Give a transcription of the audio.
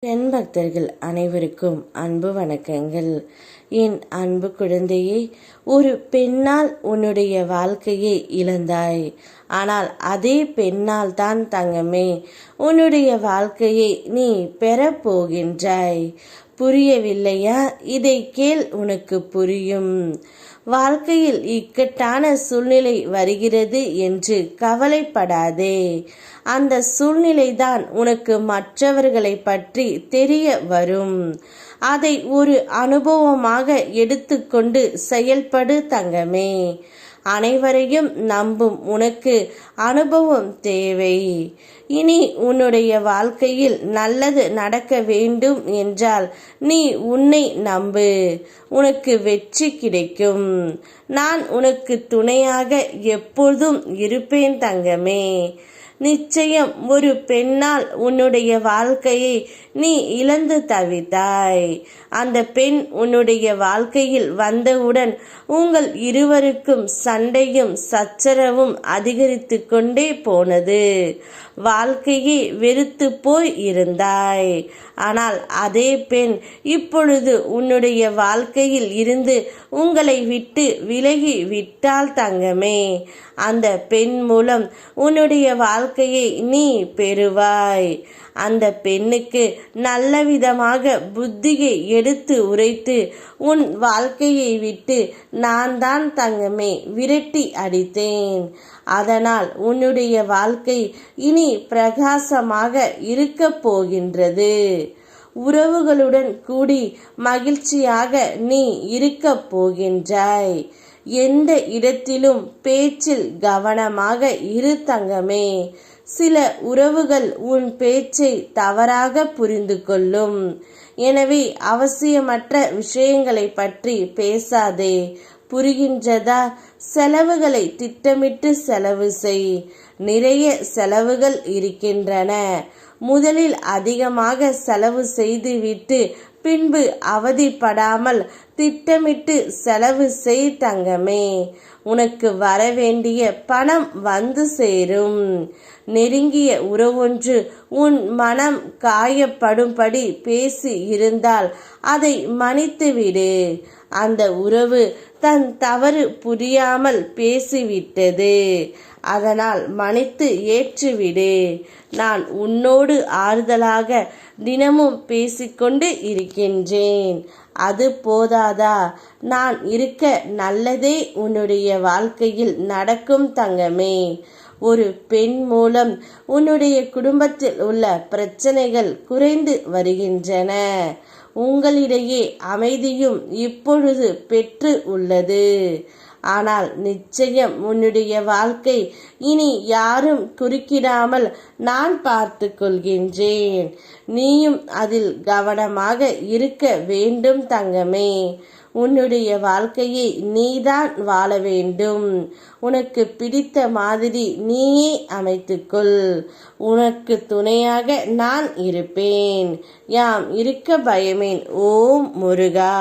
என் பக்தர்கள் அனைவருக்கும் அன்பு வணக்கங்கள். என் அன்பு குழந்தையே, ஒரு பெண்ணால் உன்னுடைய வாழ்க்கையை இழந்தாய். ஆனால் அதே பெண்ணால் தான் தங்கமே உன்னுடைய வாழ்க்கையை நீ பெறப்போகின்றாய். புரியவில்லையா? இதை கேள், உனக்கு புரியும். வாழ்க்கையில் இக்கட்டான சூழ்நிலை வருகிறது என்று கவலைப்படாதே. அந்த சூழ்நிலைதான் உனக்கு மற்றவர்களை பற்றி தெரிய வரும். அதை ஒரு அனுபவமாக எடுத்துக்கொண்டு செயல்படு தங்கமே. அனைவரையும் நம்பும் உனக்கு அனுபவம் தேவை. இனி உன்னுடைய வாழ்க்கையில் நல்லது நடக்க வேண்டும் என்றால் நீ உன்னை நம்பு. உனக்கு வெற்றி கிடைக்கும். நான் உனக்கு துணையாக எப்பொழுதும் இருப்பேன் தங்கமே. நிச்சயம் ஒரு பெண்ணால் உன்னுடைய வாழ்க்கையை நீ இழந்து தவித்தாய். அந்த பெண் உன்னுடைய வாழ்க்கையில் வந்தவுடன் உங்கள் இருவருக்கும் சண்டையும் சச்சரவும் அதிகரித்து கொண்டே போனது. வாழ்க்கையை வெறுத்து போய் இருந்தாய். ஆனால் அதே பெண் இப்பொழுது உன்னுடைய வாழ்க்கையில் இருந்து உங்களை விட்டு விலகி விட்டால் தங்கமே. அந்த பெண் மூலம் உன்னுடைய வாழ்க்கையை நீ பெறுவாய். அந்த பெண்ணுக்கு நல்ல விதமாக புத்தியை எடுத்து உரைத்து உன் வாழ்க்கையை விட்டு நான் தான் தங்கமே விரட்டி அடித்தேன். அதனால் உன்னுடைய வாழ்க்கை இனி பிரகாசமாக இருக்க போகின்றது. உறவுகளுடன் கூடி மகிழ்ச்சியாக நீ இருக்க போகின்றாய். எந்த இடத்திலும் பேச்சில் கவனமாக இரு தங்கமே. சில உறவுகள் உன் பேச்சை தவறாக புரிந்து கொள்ளும். எனவே அவசியமற்ற விஷயங்களை பற்றி பேசாதே. புரிகின்றதா? செலவுகளை திட்டமிட்டு செலவு செய். நிறைய செலவுகள் இருக்கின்றன. முதலில் அதிகமாக செலவு செய்துவிட்டு பின்பு அவதிப்படாமல் திட்டமிட்டு செலவு செய் தங்கமே. உனக்கு வரவேண்டிய பணம் வந்து சேரும். நெருங்கிய உறவொன்று உன் மனம் காயப்படும்படி பேசி இருந்தால் அதை மன்னித்துவிடு. அந்த உறவு தன் தவறு புரியாமல் பேசிவிட்டது. அதனால் மன்னித்து ஏற்றுவிடு. நான் உன்னோடு ஆறுதலாக தினமும் பேசிக்கொண்டு இருக்கின்றேன். அது போதாதா? நான் இருக்க நல்லதே உன்னுடைய வாழ்க்கையில் நடக்கும் தங்கமே. ஒரு பெண் மூலம் உன்னுடைய குடும்பத்தில் உள்ள பிரச்சனைகள் குறைந்து வருகின்றன. உங்களிடையே அமைதியும் இப்பொழுது பெற்று உள்ளது. ஆனால் நிச்சயம் உன்னுடைய வாழ்க்கை இனி யாரும் குறுக்கிடாமல் நான் பார்த்து கொள்கின்றேன். நீயும் அதில் கவனமாக இருக்க வேண்டும் தங்கமே. உன்னுடைய வாழ்க்கையை நீதான் வாழ வேண்டும். உனக்கு பிடித்த மாதிரி நீயே அமைத்துக்கொள். உனக்கு துணையாக நான் இருப்பேன். யாம் இருக்க பயமேன். ஓம் முருகா.